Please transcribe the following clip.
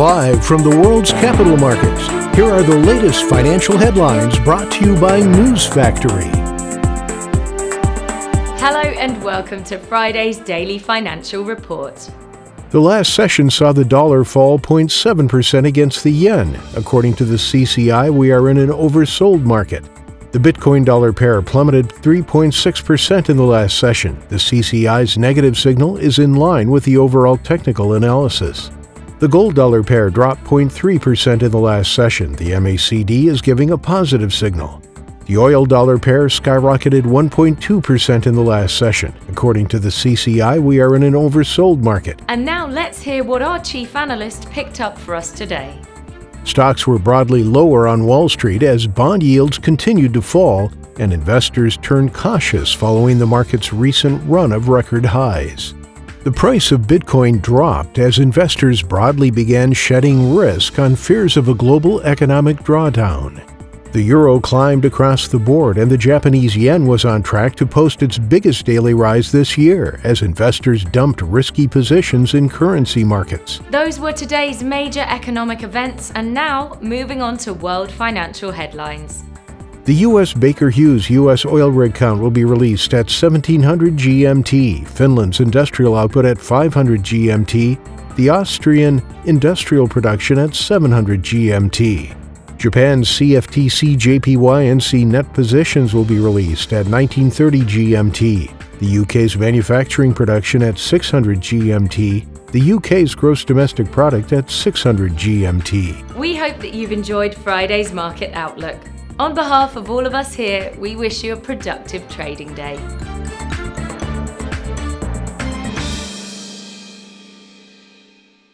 Live from the world's capital markets, here are the latest financial headlines brought to you by News Factory. Hello and welcome to Friday's Daily Financial Report. The last session saw the dollar fall 0.7% against the yen. According to the CCI, we are in an oversold market. The Bitcoin dollar pair plummeted 3.6% in the last session. The CCI's negative signal is in line with the overall technical analysis. The gold dollar pair dropped 0.3% in the last session. The MACD is giving a positive signal. The oil dollar pair skyrocketed 1.2% in the last session. According to the CCI, we are in an oversold market. And now let's hear what our chief analyst picked up for us today. Stocks were broadly lower on Wall Street as bond yields continued to fall and investors turned cautious following the market's recent run of record highs. The price of Bitcoin dropped as investors broadly began shedding risk on fears of a global economic drawdown. The euro climbed across the board and the Japanese yen was on track to post its biggest daily rise this year as investors dumped risky positions in currency markets. Those were today's major economic events, and now moving on to world financial headlines. The U.S. Baker Hughes U.S. oil rig count will be released at 1700 GMT, Finland's industrial output at 500 GMT, the Austrian industrial production at 700 GMT. Japan's CFTC JPY&C net positions will be released at 1930 GMT, the UK's manufacturing production at 600 GMT, the UK's gross domestic product at 600 GMT. We hope that you've enjoyed Friday's Market Outlook. On behalf of all of us here, we wish you a productive trading day.